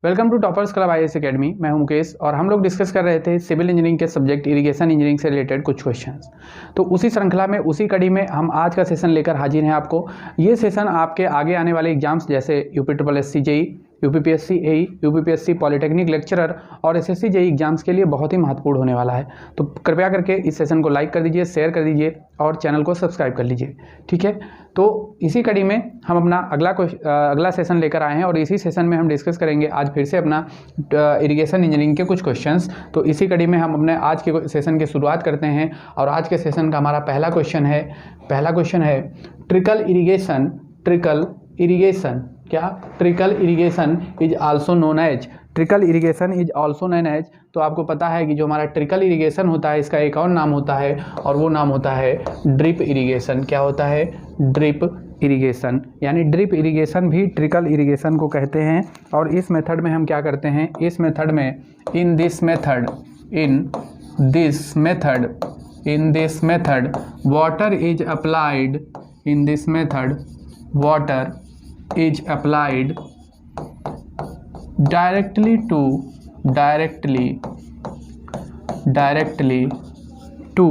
Welcome to toppers club IAS academy. मैं हूं मुकेश और हम लोग डिस्कस कर रहे थे सिविल इंजीनियरिंग के सब्जेक्ट इरिगेशन इंजीनियरिंग से रिलेटेड कुछ क्वेश्चंस। तो उसी श्रृंखला में उसी कड़ी में हम आज का सेशन लेकर हाजिर हैं आपको। ये सेशन आपके आगे आने वाले एग्जाम्स जैसे यूपीएससी जेई, यूपीपीएससी एई, यूपीपीएससी पॉलिटेक्निक लेक्चरर और एसएससी जेई एग्जाम्स के लिए बहुत ही महत्वपूर्ण होने वाला है। तो कृपया करके इस सेशन को लाइक कर दीजिए, शेयर कर दीजिए और चैनल को सब्सक्राइब कर लीजिए, ठीक है। तो इसी कड़ी में हम अपना अगला सेशन लेकर आए हैं और इसी सेशन में हम डिस्कस करेंगे आज फिर से अपना इरिगेशन इंजीनियरिंग के कुछ क्वेश्चंस। तो इसी कड़ी में हम अपने आज के सेशन की शुरुआत करते हैं और आज के सेशन का हमारा पहला क्वेश्चन है trickle irrigation is also known as. तो आपको पता है कि जो हमारा ट्रिकल इरिगेशन होता है इसका एक और नाम होता है और वो नाम होता है ड्रिप इरिगेशन। क्या होता है? Drip irrigation. यानी ड्रिप इरिगेशन भी ट्रिकल इरिगेशन को कहते हैं। और इस मेथड में हम क्या करते हैं? इस मेथड में in this method water is applied directly to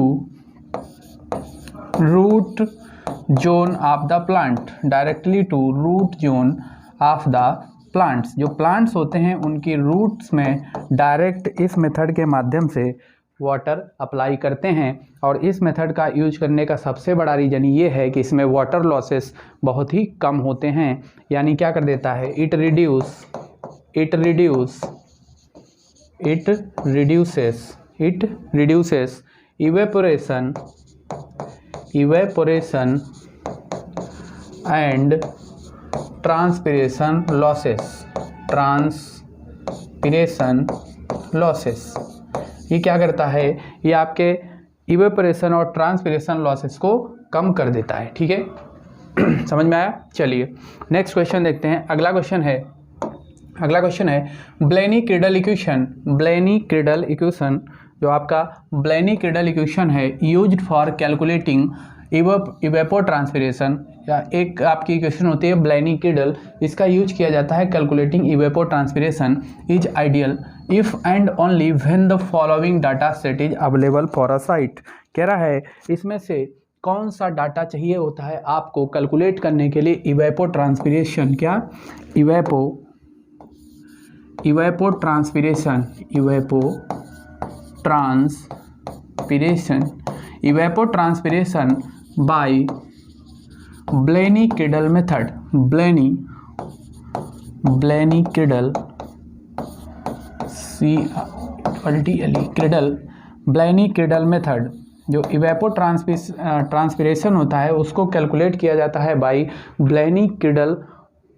root zone of the plant, जो प्लांट्स होते हैं उनकी रूट्स में डायरेक्ट इस मेथड के माध्यम से वाटर अप्लाई करते हैं। और इस मेथड का यूज करने का सबसे बड़ा रीज़न ये है कि इसमें वाटर लॉसेस बहुत ही कम होते हैं। यानी क्या कर देता है? It reduces evaporation and transpiration losses। ये क्या करता है? ये आपके इवेपोरेशन और ट्रांसपिरेशन लॉसेस को कम कर देता है, ठीक है। समझ में आया? चलिए नेक्स्ट क्वेश्चन देखते हैं। अगला क्वेश्चन है ब्लेनी क्रीडल इक्वेशन। जो आपका ब्लेनी क्रीडल इक्वेशन है यूज्ड फॉर कैलकुलेटिंग इवेपोट्रांसपिरेशन, या एक आपकी इक्वेशन होती है ब्लेनी क्रीडल, इसका यूज किया जाता है calculating evapotranspiration is ideal if and only when the following data set is available for a site. कह रहा है इसमें से कौन सा डाटा चाहिए होता है आपको कैलकुलेट करने के लिए इवेपोट्रांसपिरेशन। क्या? Evapotranspiration by Blaney Criddle method. Blaney Criddle method जो ट्रांसपिरेशन होता है उसको कैलकुलेट किया जाता है बाय ब्लेनी क्रीडल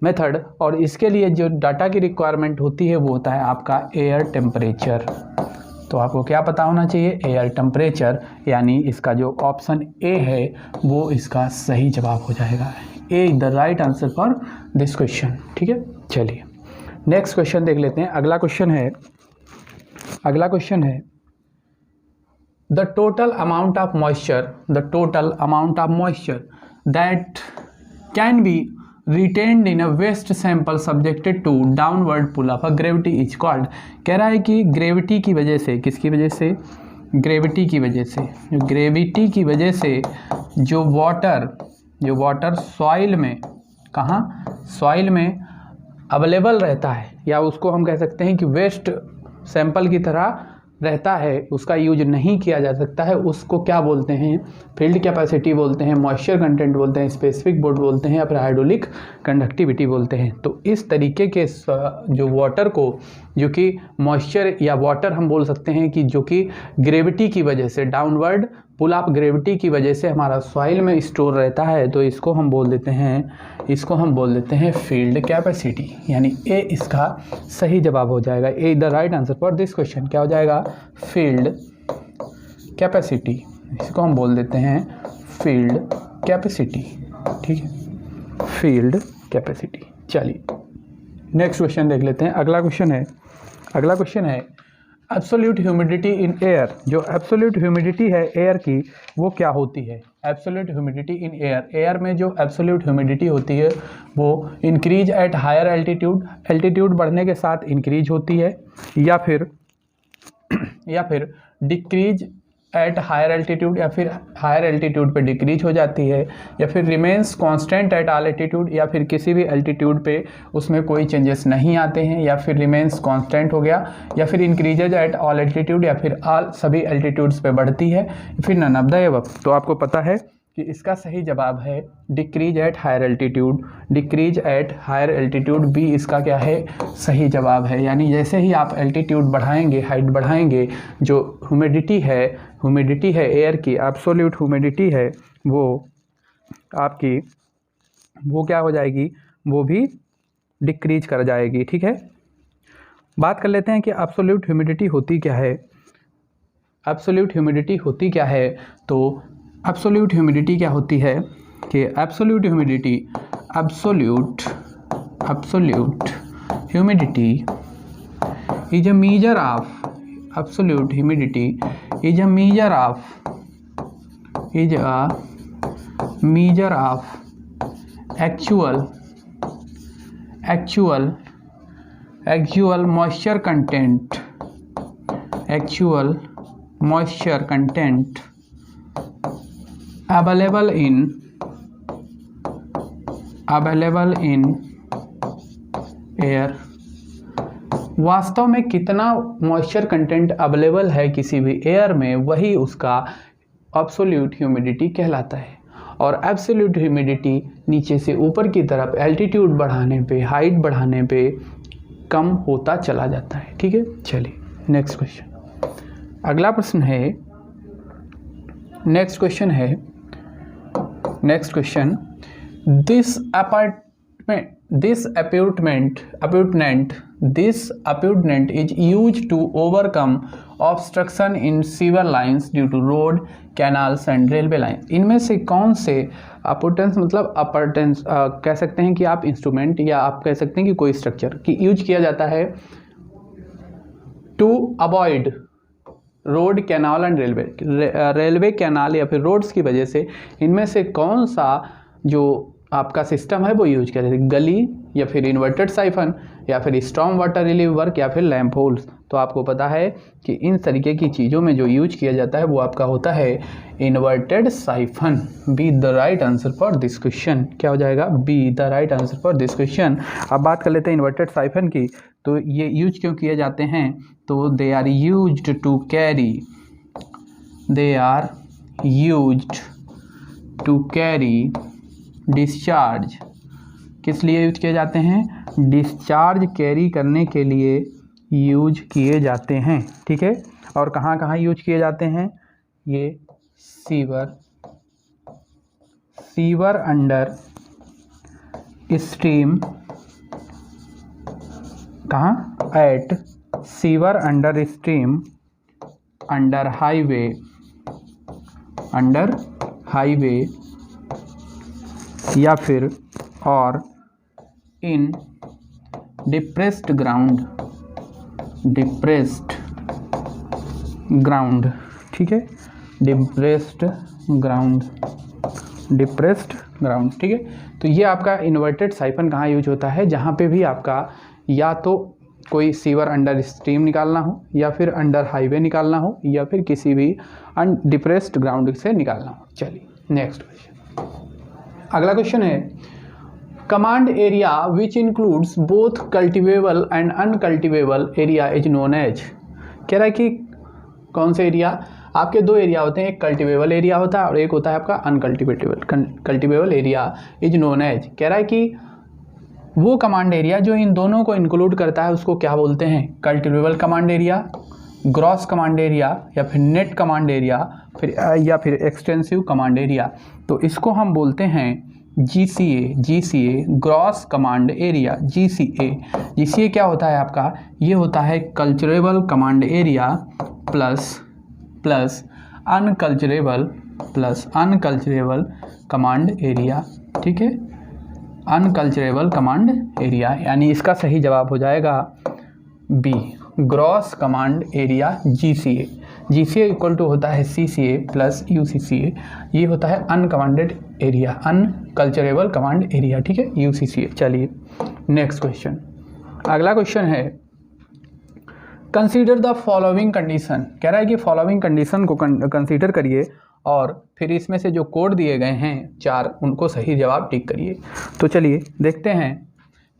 मेथड। और इसके लिए जो डाटा की रिक्वायरमेंट होती है वो होता है आपका एयर टेम्परेचर। तो आपको क्या पता होना चाहिए? Air temperature. यानी इसका जो ऑप्शन ए है वो इसका सही जवाब हो जाएगा। A is the right answer for this question, ठीक है। चलिए नेक्स्ट क्वेश्चन देख लेते हैं। अगला क्वेश्चन है the total amount of moisture that can be retained in a waste sample subjected to downward pull of a gravity is called। कह रहा है कि ग्रेविटी की वजह से, किसकी वजह से? ग्रेविटी की वजह से जो वाटर सॉइल में, कहाँ? सॉइल में अवेलेबल रहता है, या उसको हम कह सकते हैं कि वेस्ट सैंपल की तरह रहता है, उसका यूज नहीं किया जा सकता है, उसको क्या बोलते हैं? फील्ड कैपेसिटी बोलते हैं, मॉइस्चर कंटेंट बोलते हैं, स्पेसिफिक बोर्ड बोलते हैं या फिर हाइड्रोलिक कंडक्टिविटी बोलते हैं। तो इस तरीके के जो वाटर को, जो कि मॉइस्चर या वाटर हम बोल सकते हैं कि जो कि ग्रेविटी की वजह से, डाउनवर्ड पुल अप ग्रेविटी की वजह से हमारा सॉइल में स्टोर रहता है, तो इसको हम बोल देते हैं फील्ड कैपेसिटी। यानी ए इसका सही जवाब हो जाएगा। A the right answer for this question. क्या हो जाएगा? Field capacity. इसको हम बोल देते हैं फील्ड कैपेसिटी, ठीक है, फील्ड कैपेसिटी। चलिए नेक्स्ट क्वेश्चन देख लेते हैं। अगला क्वेश्चन है एब्सोल्यूट ह्यूमिडिटी इन एयर, जो एब्सोल्यूट ह्यूमिडिटी है एयर की वो क्या होती है? Absolute humidity in air, air में जो एब्सोल्यूट ह्यूमिडिटी होती है वो increase at higher altitude, altitude बढ़ने के साथ इंक्रीज होती है, या फिर डिक्रीज एट हायर एल्टीट्यूड, या फिर हायर एल्टीट्यूड पे डिक्रीज हो जाती है, या फिर remains constant at all altitude, या फिर किसी भी एल्टीट्यूड पे उसमें कोई चेंजेस नहीं आते हैं, या फिर रिमेंस कांस्टेंट हो गया, या फिर इंक्रीजेज एट ऑल एल्टीट्यूड, या फिर ऑल सभी एल्टीट्यूड्स पे बढ़ती है, फिर नन ऑफ द अबव। तो आपको पता है कि इसका सही जवाब है decrease at higher altitude, decrease at higher altitude B इसका क्या है? सही जवाब है। यानी जैसे ही आप एल्टीट्यूड बढ़ाएंगे, हाइट बढ़ाएंगे, जो ह्यूमिडिटी है एयर की, एब्सोल्यूट ह्यूमिडिटी है वो आपकी वो क्या हो जाएगी? वो भी डिक्रीज कर जाएगी। ठीक है, बात कर लेते हैं कि एब्सोल्यूट ह्यूमिडिटी होती क्या है। एब्सोल्यूट ह्यूमिडिटी होती क्या है? तो एब्सोल्यूट ह्यूमिडिटी क्या होती है कि absolute humidity is a measure of absolute humidity is a measure of actual moisture content available in air। वास्तव में कितना मॉइस्चर कंटेंट अवेलेबल है किसी भी एयर में, वही उसका एब्सोल्यूट ह्यूमिडिटी कहलाता है। और एब्सोल्यूट ह्यूमिडिटी नीचे से ऊपर की तरफ एल्टीट्यूड बढ़ाने पे, हाइट बढ़ाने पे कम होता चला जाता है। ठीक है, चलिए नेक्स्ट क्वेश्चन। अगला प्रश्न है, next question This appurtenant is used to overcome obstruction in sewer lines due to road, canals and railway lines। इनमें से कौन से appurtenance मतलब appurtenance कह सकते हैं कि आप इंस्ट्रूमेंट, या आप कह सकते हैं कि कोई स्ट्रक्चर की यूज किया जाता है to avoid road, canal and railway canal या फिर रोड्स की वजह से, इनमें से कौन सा जो आपका सिस्टम है वो यूज किया जाता है? गली, या फिर इन्वर्टेड साइफन, या फिर स्टॉर्म वाटर रिलीव वर्क, या फिर लैंप होल्स। तो आपको पता है कि इन तरीके की चीज़ों में जो यूज किया जाता है वो आपका होता है inverted siphon. Be the right answer for this question. क्या हो जाएगा? Be the right answer for this question. अब बात कर लेते हैं इन्वर्टेड साइफन की। तो ये यूज क्यों किए जाते हैं? तो they are used to carry discharge. किस लिए यूज किए जाते हैं? डिस्चार्ज कैरी करने के लिए यूज किए जाते हैं। ठीक है, और कहाँ कहाँ यूज किए जाते हैं? ये सीवर अंडर स्ट्रीम, कहाँ? At sewer under stream, under highway, या फिर और इन डिप्रेस्ड ग्राउंड। ठीक है, डिप्रेस्ड ग्राउंड। ठीक है, तो ये आपका इन्वर्टेड साइफन कहाँ यूज होता है? जहाँ पे भी आपका या तो कोई सीवर अंडर स्ट्रीम निकालना हो, या फिर अंडर हाईवे निकालना हो, या फिर किसी भी डिप्रेस्ड ग्राउंड से निकालना हो। चलिए नेक्स्ट क्वेश्चन। अगला क्वेश्चन है, command area which includes both cultivable and uncultivable area is known as. कह रहा है कि कौन से एरिया? आपके दो एरिया होते हैं, एक कल्टिवेबल एरिया होता है और एक होता है आपका cultivable area is known as. कह रहा है कि वो कमांड एरिया जो इन दोनों को इंक्लूड करता है उसको क्या बोलते हैं? Cultivable command area, gross command area, या फिर नेट कमांड एरिया, या फिर एक्सटेंसिव कमांड एरिया। तो इसको हम बोलते हैं GCA, gross command area. GCA क्या होता है आपका? ये होता है culturable command area plus unculturable command area. ठीक है, अनकल्चरेबल कमांड एरिया, यानी इसका सही जवाब हो जाएगा B, gross command area GCA। GCA equal to होता है CCA प्लस UCCA। ये होता है uncommanded area, unculturable command area, ठीक है, UCCA। चलिए नेक्स्ट क्वेश्चन, अगला क्वेश्चन है कंसीडर द फॉलोइंग कंडीशन। कह रहा है कि फॉलोइंग कंडीशन को कंसीडर करिए और फिर इसमें से जो कोड दिए गए हैं 4 उनको सही जवाब टिक करिए। तो चलिए देखते हैं।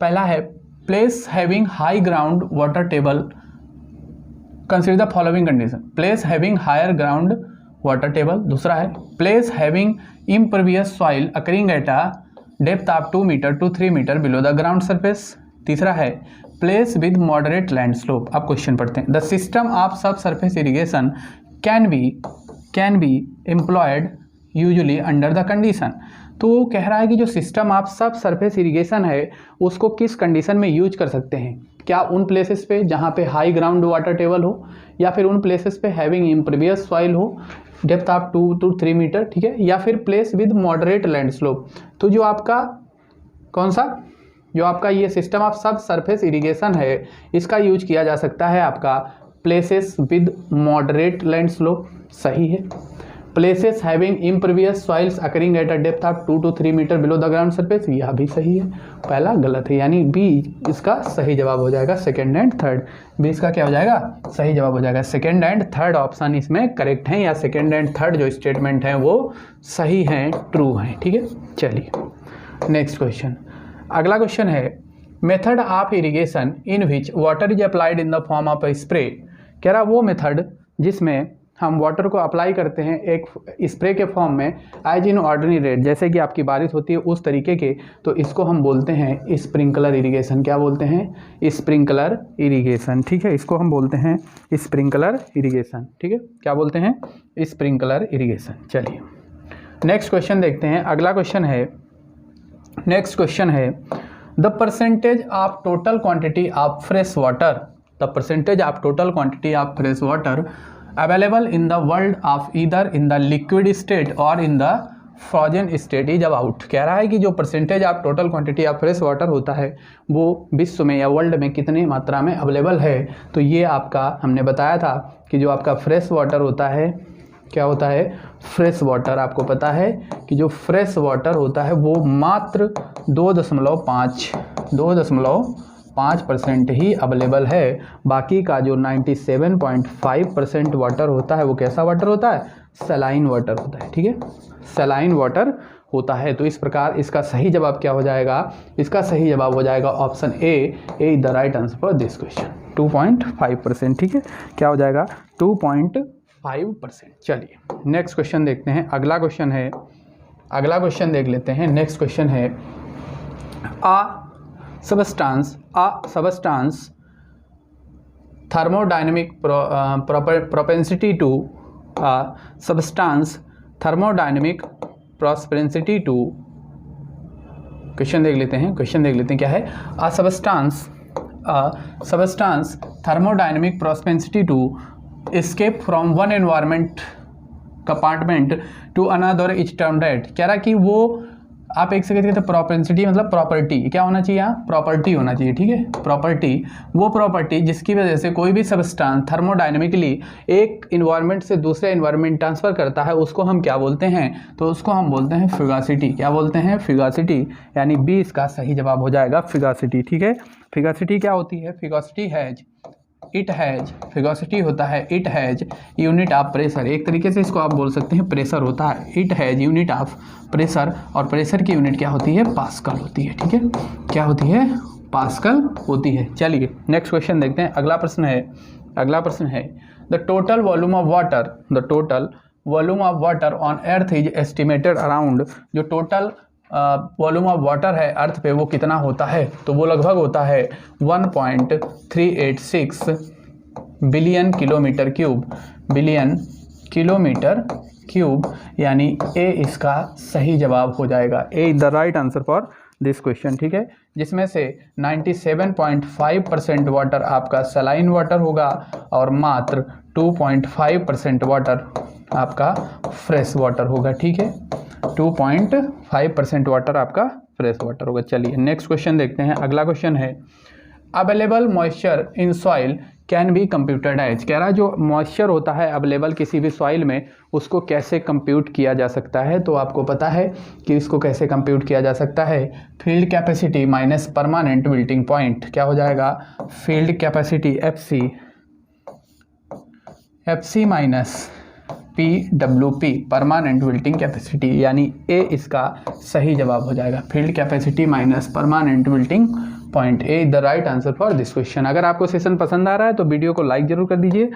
पहला है place having high ground water table, consider the following condition, place having higher ground water table. दूसरा है place having impervious soil occurring at a depth of 2 metre to 3 metre below the ground surface. तीसरा है place with moderate land slope. अब question पढ़ते हैं। The system of sub surface irrigation can be employed usually under the condition. तो कह रहा है कि जो system of sub surface irrigation है उसको किस कंडीशन में यूज कर सकते हैं, क्या उन प्लेसेस पे जहाँ पे हाई ग्राउंड वाटर टेबल हो, या फिर उन प्लेसेस पे हैविंग इम्परवियस सॉइल हो डेप्थ ऑफ 2 to 3 मीटर, ठीक है, या फिर place with moderate land slope. तो जो आपका कौन सा, जो आपका ये system of sub surface irrigation है इसका यूज किया जा सकता है आपका places with moderate land slope, सही है। Places having impervious soils occurring at a depth of 2 to 3 metre below the ground surface, यह भी सही है। पहला गलत है, यानी बी इसका सही जवाब हो जाएगा, सेकेंड एंड थर्ड। बी इसका क्या हो जाएगा, सही जवाब हो जाएगा। सेकेंड एंड थर्ड ऑप्शन इसमें करेक्ट है, या सेकेंड एंड थर्ड जो स्टेटमेंट है वो सही हैं, ट्रू हैं, ठीक है। चलिए नेक्स्ट क्वेश्चन, अगला क्वेश्चन है method of irrigation in which water is applied in the form of a spray. कह रहा वो मेथड जिसमें हम वाटर को अप्लाई करते हैं एक स्प्रे के फॉर्म में एज इन ऑर्डिनरी रेट, जैसे कि आपकी बारिश होती है उस तरीके के, तो इसको हम बोलते हैं स्प्रिंकलर इरीगेशन। क्या बोलते हैं, स्प्रिंकलर इरीगेशन, ठीक है, इसको हम बोलते हैं स्प्रिंकलर इरीगेशन, ठीक है, क्या बोलते हैं, स्प्रिंकलर इरीगेशन। चलिए नेक्स्ट क्वेश्चन देखते हैं। अगला क्वेश्चन है, नेक्स्ट क्वेश्चन है the percentage of total quantity of fresh water, the percentage of total quantity of fresh water available in the world of either in the liquid state और in the frozen state is about. कह रहा है कि जो percentage of total quantity of fresh water होता है वो विश्व में या वर्ल्ड में कितनी मात्रा में अवेलेबल है। तो ये आपका हमने बताया था कि जो आपका फ्रेश वाटर होता है, क्या होता है, फ्रेश वाटर, आपको पता है कि जो फ्रेश वाटर होता है वो मात्र 2.5% ही अवेलेबल है। बाकी का जो 97.5% वाटर होता है वो कैसा वाटर होता है, सलाइन वाटर होता है, ठीक है, सलाइन वाटर होता है। तो इस प्रकार इसका सही जवाब क्या हो जाएगा, इसका सही जवाब हो जाएगा option A is the right answer for this question, 2.5%, ठीक है, क्या हो जाएगा 2.5%। चलिए नेक्स्ट क्वेश्चन देखते हैं। अगला क्वेश्चन है, अगला क्वेश्चन देख लेते हैं। नेक्स्ट क्वेश्चन है a substance thermodynamic propensity to question देख लेते हैं, क्वेश्चन देख लेते हैं क्या है, a substance thermodynamic propensity to escape from one environment compartment to another is termed at। कह रहा कि वो आप एक सेकंड कहते हैं प्रोपेंसिटी मतलब प्रॉपर्टी, क्या होना चाहिए यहाँ, प्रॉपर्टी होना चाहिए, ठीक है, प्रॉपर्टी, वो प्रॉपर्टी जिसकी वजह से कोई भी सबस्टांस थर्मोडायनेमिकली एक इन्वायरमेंट से दूसरे इन्वायरमेंट ट्रांसफ़र करता है, उसको हम क्या बोलते हैं, तो उसको हम बोलते हैं फिगासिटी। क्या बोलते हैं, फिगासिटी, यानी बी इसका सही जवाब हो जाएगा, फिगासिटी, ठीक है। फिगासिटी क्या होती है, फिगासिटी हैज, इट हैज, फिगोसिटी होता है it has unit of pressure, एक तरीके से इसको आप बोल सकते हैं प्रेशर होता है, it has unit of pressure, और प्रेशर की यूनिट क्या होती है, पास्कल होती है, ठीक है, क्या होती है, पास्कल होती है। चलिए नेक्स्ट क्वेश्चन देखते हैं। अगला प्रश्न है, अगला प्रश्न है the total volume of water, the total volume of water on earth is estimated around, जो टोटल वॉल्यूम ऑफ वाटर है अर्थ पे वो कितना होता है, तो वो लगभग होता है 1.386 billion kilometre cube, billion kilometre cube, यानी ए इसका सही जवाब हो जाएगा, A is the right answer for this question, ठीक है, जिसमें से 97.5% वाटर आपका सलाइन वाटर होगा और मात्र 2.5% वाटर आपका फ्रेश वाटर होगा, ठीक है, 2.5% वाटर आपका फ्रेश वाटर होगा। चलिए नेक्स्ट क्वेश्चन देखते हैं। अगला क्वेश्चन है available moisture in soil can be computed as, कह रहा है जो मॉइस्चर होता है अवेलेबल किसी भी सॉइल में उसको कैसे कंप्यूट किया जा सकता है। तो आपको पता है कि इसको कैसे कंप्यूट किया जा सकता है, field capacity minus permanent wilting point, क्या हो जाएगा field capacity FC minus PWP permanent wilting capacity, यानी ए इसका सही जवाब हो जाएगा, field capacity minus permanent wilting point. A the right answer for this question. अगर आपको सेशन पसंद आ रहा है तो वीडियो को लाइक जरूर कर दीजिए,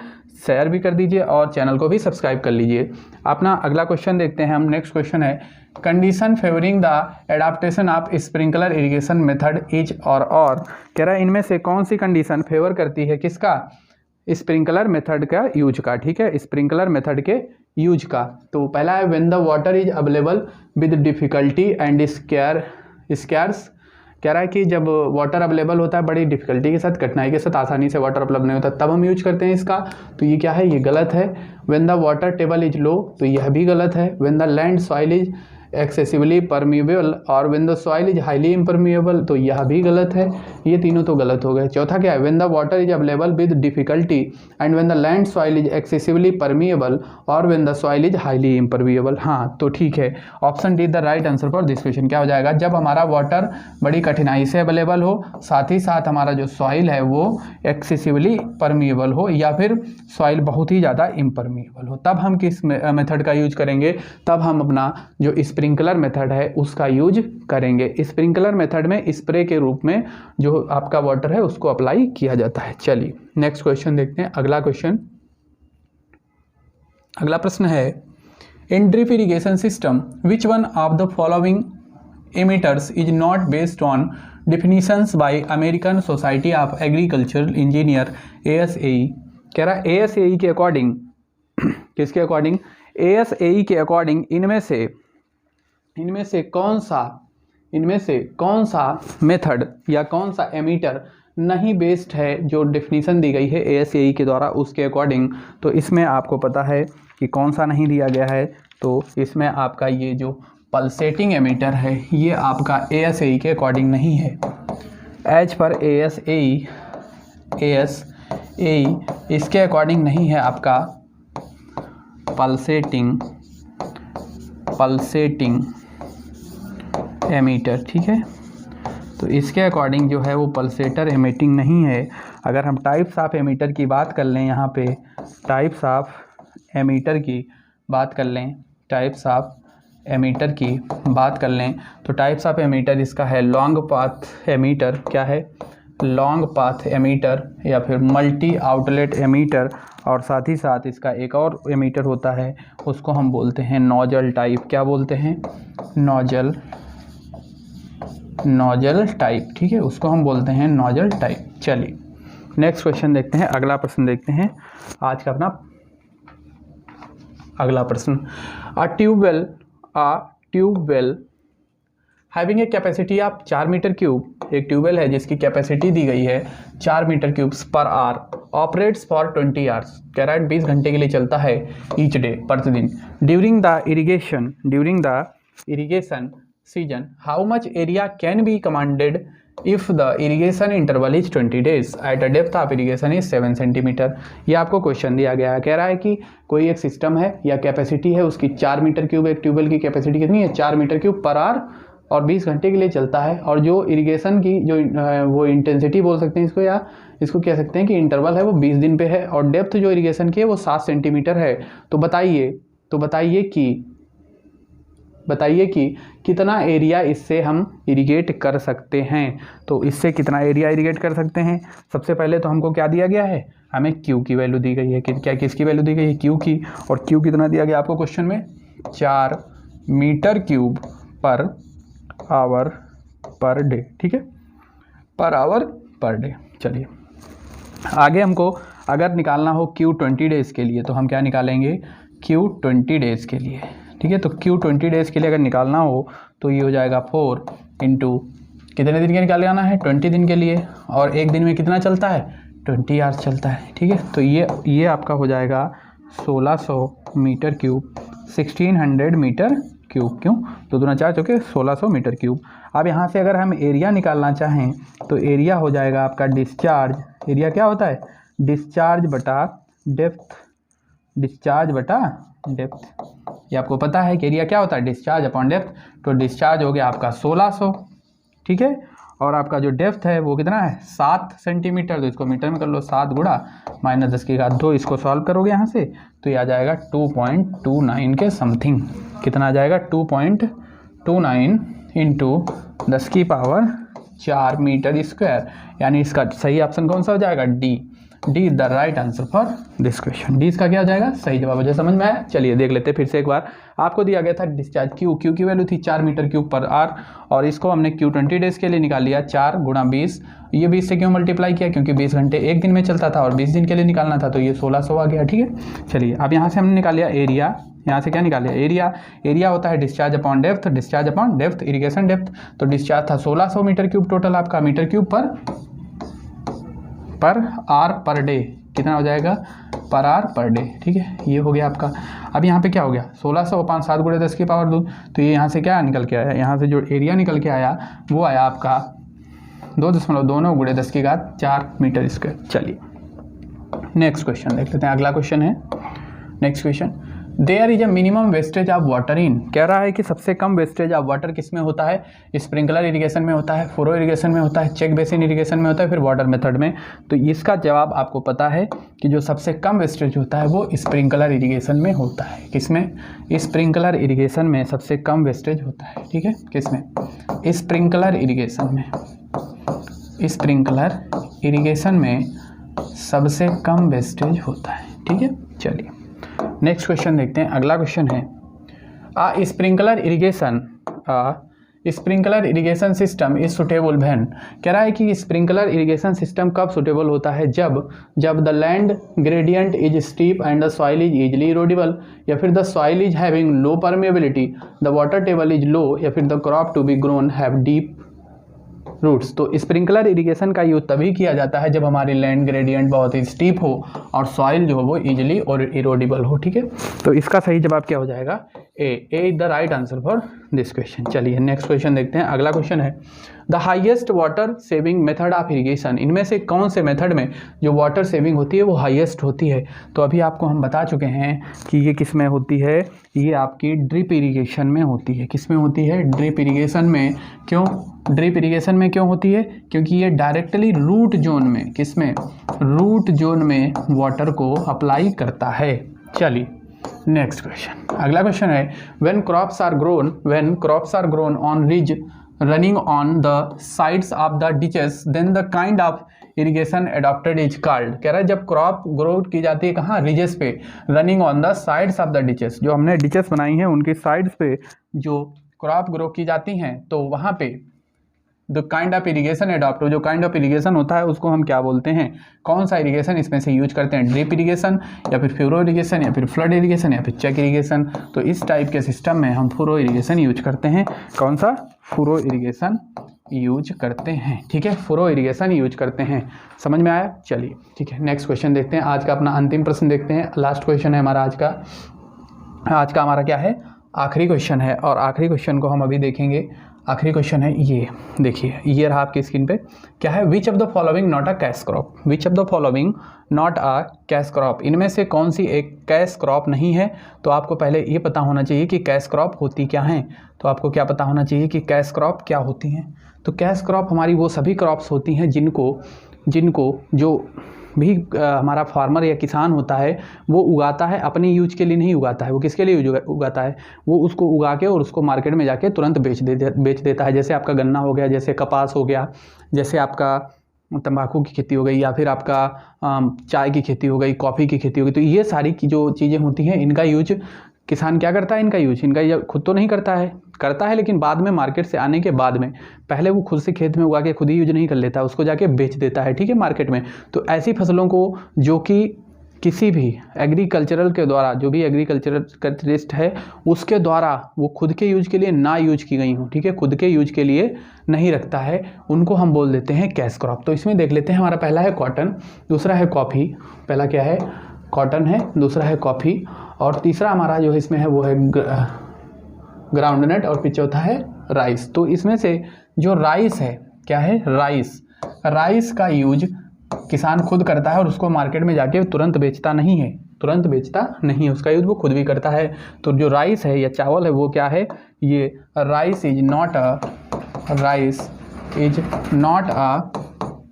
शेयर भी कर दीजिए और चैनल को भी सब्सक्राइब कर लीजिए। अपना अगला क्वेश्चन देखते हैं हम। नेक्स्ट क्वेश्चन है condition favouring the adaptation of sprinkler irrigation method is और कह रहा है इनमें से कौन सी कंडीशन फेवर करती है किसका, स्प्रिंकलर मेथड का यूज का। ठीक है, स्प्रिंकलर मेथड के यूज का। तो पहला है when the water is available with difficulty and scarce, कह रहा है कि जब वाटर अवेलेबल होता है बड़ी डिफिकल्टी के साथ, कठिनाई के साथ, आसानी से वाटर उपलब्ध नहीं होता तब हम यूज करते हैं इसका। तो ये क्या है, ये गलत है। When the water table is low, तो यह भी गलत है। When the land soil is excessively permeable और when the soil is highly impermeable, तो यह भी गलत है। ये तीनों तो गलत हो गए। चौथा क्या है, when the water is available with difficulty and when the land soil is excessively permeable और when the soil is highly impermeable. हाँ तो ठीक है, option D the right answer for this question. क्या हो जाएगा, जब हमारा वाटर बड़ी कठिनाई से अवेलेबल हो, साथ ही साथ हमारा जो सॉइल है वो एक्सेसिवली परमिएबल हो या फिर सॉइल बहुत ही ज़्यादा इम्परमिएबल हो, तब हम किस मेथड का यूज करेंगे, तब हम अपना जो स्प्रिंकलर मेथड है उसका यूज करेंगे। स्प्रिंकलर मेथड में स्प्रे के रूप में जो आपका वाटर है उसको अप्लाई किया जाता है। चलिए नेक्स्ट क्वेश्चन देखते हैं। अगला क्वेश्चन, अगला प्रश्न है in drip irrigation system which one of the following emitters is not based on definitions by American Society of Agricultural engineer ASAE। कह रहा है ASAE के अकॉर्डिंग, किसके अकॉर्डिंग, ASAE के अकॉर्डिंग इनमें से कौन सा मेथड या कौन सा एमीटर नहीं बेस्ड है जो डेफिनीशन दी गई है ASAE के द्वारा उसके अकॉर्डिंग। तो इसमें आपको पता है कि कौन सा नहीं दिया गया है। तो इसमें आपका ये जो पल्सेटिंग एमीटर है ये आपका ASAE के अकॉर्डिंग नहीं है। एज पर ASAE इसके अकॉर्डिंग नहीं है आपका पल्सेटिंग एमीटर। ठीक है, तो इसके अकॉर्डिंग जो है वो पल्सेटर एमिटिंग नहीं है। अगर हम टाइप्स ऑफ एमीटर की बात कर लें, यहाँ पे टाइप्स ऑफ एमीटर की बात कर लें, तो टाइप्स ऑफ एमीटर इसका है लॉन्ग पाथ एमीटर, क्या है लॉन्ग पाथ एमीटर या फिर मल्टी आउटलेट एमीटर, और साथ ही साथ इसका एक और एमीटर होता है उसको हम बोलते हैं नोजल टाइप। क्या बोलते हैं, नोजल टाइप। ठीक है, उसको हम बोलते हैं नोजल टाइप। चलिए नेक्स्ट क्वेश्चन देखते हैं, अगला प्रश्न देखते हैं आज का अपना अगला प्रश्न। A tubewell having a capacity of 4 metre cube, एक ट्यूबवेल है जिसकी कैपेसिटी दी गई है 4 metre cubes per hour, operates for 20 hours, कह रहा है 20 घंटे के लिए चलता है ईच डे, प्रतिदिन। During the irrigation season how much area can be commanded if the irrigation interval is 20 days at a depth of irrigation is 7 centimetre. ये आपको क्वेश्चन दिया गया है, कह रहा है कि कोई एक सिस्टम है या कैपेसिटी है उसकी 4 मीटर क्यूब, एक ट्यूबवेल की कैपेसिटी कितनी है 4 मीटर क्यूब पर आवर और 20 घंटे के लिए चलता है, और जो इरिगेशन की जो वो इंटेंसिटी बोल सकते हैं इसको, या इसको कह सकते हैं कि इंटरवल है वो 20 दिन पे है, और डेप्थ जो इरिगेशन की है वो 7 सेंटीमीटर है। तो बताइए कि कितना एरिया इससे हम इरिगेट कर सकते हैं। तो इससे कितना एरिया इरिगेट कर सकते हैं, सबसे पहले तो हमको क्या दिया गया है, हमें क्यू की वैल्यू दी गई है। क्या किसकी वैल्यू दी गई है, क्यू की। और क्यू कितना दिया गया आपको क्वेश्चन में, 4 metre cube per hour per day. ठीक है, पर आवर पर डे। चलिए आगे हमको अगर निकालना हो क्यू 20 डेज़ के लिए तो हम क्या निकालेंगे, क्यू 20 डेज़ के लिए। ठीक है, तो क्यू 20 डेज़ के लिए अगर निकालना हो तो ये हो जाएगा 4 इंटू कितने दिन के निकालना है 20 दिन के लिए, और एक दिन में कितना चलता है 20 आवर्स चलता है। ठीक है, तो ये आपका हो जाएगा 1600 मीटर क्यूब, 1600 मीटर क्यूब। क्यों, तो 2 4 चौके 1600 मीटर क्यूब। अब यहाँ से अगर हम एरिया निकालना चाहें तो एरिया हो जाएगा आपका डिस्चार्ज, एरिया क्या होता है डिस्चार्ज बटा डेप्थ, डिस्चार्ज बटा डेप्थ। ये आपको पता है कि एरिया क्या होता है, डिस्चार्ज अपॉन डेप्थ। तो डिस्चार्ज हो गया आपका 1600, ठीक है, और आपका जो डेप्थ है वो कितना है 7 सेंटीमीटर। तो इसको मीटर में कर लो, 7 गुणा -10⁻²। इसको सॉल्व करोगे यहाँ से तो ये आ जाएगा 2.29 के समथिंग। कितना आ जाएगा 2.29 इंटू 10⁴ मीटर स्क्वायर। यानी इसका सही ऑप्शन कौन सा हो जाएगा, D. D is the right answer for this question. D इसका क्या हो जाएगा, सही जवाब। मुझे समझ में आया। चलिए देख लेते हैं फिर से एक बार। आपको दिया गया था डिस्चार्ज क्यू की वैल्यू थी 4 मीटर क्यूब पर आर, और इसको हमने क्यू 20 डेज के लिए निकाल लिया। 4 गुणा 20, ये 20 से क्यों मल्टीप्लाई किया, क्योंकि 20 घंटे एक दिन में चलता था और 20 दिन के लिए निकालना था, तो ये 1600 आ गया। ठीक है, चलिए अब यहाँ से हमने निकाल लिया एरिया। यहाँ से क्या निकाल लिया, एरिया। एरिया होता है discharge upon depth, discharge upon depth irrigation depth. तो डिस्चार्ज था 1600 मीटर क्यूब टोटल आपका, मीटर क्यूब पर आर पर डे कितना हो जाएगा, पर आर पर डे। ठीक है, ये हो गया आपका। अब यहाँ पे क्या हो गया 1600 अपॉन 7 गुणे 10⁻²। तो ये यहाँ से क्या निकल के आया, यहाँ से जो एरिया निकल के आया वो आया आपका 2.29 गुणे 10⁴ मीटर स्क्वायर। चलिए नेक्स्ट क्वेश्चन देख लेते हैं। अगला क्वेश्चन है, next question, there is a minimum wastage of water in. कह रहा है कि सबसे कम वेस्टेज ऑफ वाटर किस में होता है, स्प्रिंकलर इरिगेशन में होता है, फुरो इरिगेशन में होता है, चेक बेसिन इरिगेशन में होता है, फिर वाटर मेथड में। तो इसका जवाब आपको पता है कि जो सबसे कम वेस्टेज होता है वो स्प्रिंकलर इरिगेशन में होता है। किसमें, स्प्रिंकलर इरिगेशन में सबसे कम वेस्टेज होता है। ठीक है, किसमें, स्प्रिंकलर इरिगेशन में। स्प्रिंकलर इरिगेशन में सबसे कम वेस्टेज होता है। ठीक है, चलिए नेक्स्ट क्वेश्चन देखते हैं। अगला क्वेश्चन है sprinkler irrigation system is suitable when. कह रहा है कि स्प्रिंकलर इरिगेशन सिस्टम कब सुटेबल होता है, जब the land gradient is steep and the soil is easily erodible, या फिर the soil is having low permeability, the water table is low, या फिर the crop to be grown have deep roots. तो sprinkler irrigation का use तभी किया जाता है जब हमारी लैंड ग्रेडियंट बहुत ही स्टीप हो और सॉइल जो हो वो इजिली और इरोडेबल हो। ठीक है, तो इसका सही जवाब क्या हो जाएगा, A is the right answer for this question. चलिए नेक्स्ट क्वेश्चन देखते हैं। अगला क्वेश्चन है the highest water saving method of irrigation. इनमें से कौन से मेथड में जो वाटर सेविंग होती है वो हाईएस्ट होती है। तो अभी आपको हम बता चुके हैं कि ये किस में होती है, ये आपकी ड्रिप इरिगेशन में होती है। किस में होती है, ड्रिप इरिगेशन में। क्यों ड्रिप इरिगेशन में क्यों होती है, क्योंकि ये डायरेक्टली रूट जोन में, किसमें, रूट जोन में वाटर को अप्लाई करता है। चलिए नेक्स्ट क्वेश्चन। अगला क्वेश्चन है when crops are grown on ridge running on the sides of the ditches then the kind of irrigation adopted is called. कह रहा है जब क्रॉप ग्रो की जाती है कहाँ, रिजेस पे, running on the sides of the ditches. जो हमने डिचेस बनाई हैं उनकी साइड्स पे जो क्रॉप ग्रो की जाती हैं तो वहाँ पे the kind of irrigation adopt, जो काइंड ऑफ इरिगेशन होता है उसको हम क्या बोलते हैं, कौन सा इरिगेशन इसमें से यूज करते हैं, ड्रिप इरिगेशन या फिर फ्यूरो इरिगेशन या फिर फ्लड इरिगेशन या फिर चेक इरिगेशन। तो इस टाइप के सिस्टम में हम फ्यूरो इरिगेशन यूज करते हैं। कौन सा, फ्यूरो इरिगेशन यूज करते हैं। ठीक है, फ्यूरो इरिगेशन यूज करते हैं। समझ में आया। चलिए ठीक है, नेक्स्ट क्वेश्चन देखते हैं। आज का अपना अंतिम प्रश्न देखते हैं। लास्ट क्वेश्चन है हमारा आज का हमारा क्या है, आखिरी क्वेश्चन है, और आखिरी क्वेश्चन को हम अभी देखेंगे। आखिरी क्वेश्चन है ये, देखिए ये रहा आपकी स्क्रीन पे। क्या है, which of the following not a cash crop. Which of the following not a cash crop. इनमें से कौन सी एक कैश क्रॉप नहीं है। तो आपको पहले ये पता होना चाहिए कि कैश क्रॉप होती क्या हैं। तो आपको क्या पता होना चाहिए कि कैश क्रॉप क्या होती हैं। तो कैश क्रॉप हमारी वो सभी क्रॉप्स होती हैं जिनको जो भी हमारा फार्मर या किसान होता है वो उगाता है, अपने यूज के लिए नहीं उगाता है। वो किसके लिए उगाता है, वो उसको उगा के और उसको मार्केट में जाके तुरंत बेच देता है। जैसे आपका गन्ना हो गया, जैसे कपास हो गया, जैसे आपका तंबाकू की खेती हो गई, या फिर आपका चाय की खेती हो गई, कॉफ़ी की खेती हो गई। तो ये सारी की जो चीज़ें होती हैं इनका यूज किसान क्या करता है, इनका खुद तो नहीं करता है लेकिन बाद में मार्केट से आने के बाद में, पहले वो खुद से खेत में उगा के खुद ही यूज नहीं कर लेता, उसको जाके बेच देता है। ठीक है, मार्केट में। तो ऐसी फसलों को जो कि किसी भी एग्रीकल्चरल के द्वारा, जो भी एग्रीकल्चरिस्ट है उसके द्वारा वो खुद के यूज के लिए ना यूज की गई हो, ठीक है, खुद के यूज के लिए नहीं रखता है, उनको हम बोल देते हैं कैश क्रॉप। तो इसमें देख लेते हैं, हमारा पहला है कॉटन, दूसरा है कॉफ़ी। पहला क्या है, कॉटन है, दूसरा है कॉफ़ी, और तीसरा हमारा जो इसमें है वो है ग्राउंडनट, और फिर चौथा है राइस। तो इसमें से जो राइस है, क्या है, राइस का यूज किसान खुद करता है और उसको मार्केट में जाके तुरंत बेचता नहीं है, तुरंत बेचता नहीं है, उसका यूज़ वो खुद भी करता है। तो जो राइस है या चावल है वो क्या है, ये rice is not a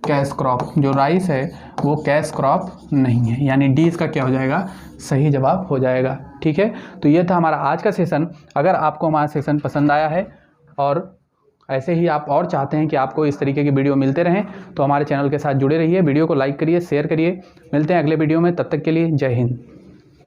cash crop. जो राइस है वो कैश क्रॉप नहीं है, यानी डी इसका क्या हो जाएगा, सही जवाब हो जाएगा। ठीक है, तो ये था हमारा आज का सेशन। अगर आपको हमारा सेशन पसंद आया है और ऐसे ही आप और चाहते हैं कि आपको इस तरीके की वीडियो मिलते रहें तो हमारे चैनल के साथ जुड़े रहिए, वीडियो को लाइक करिए, शेयर करिए। मिलते हैं अगले वीडियो में, तब तक के लिए जय हिंद।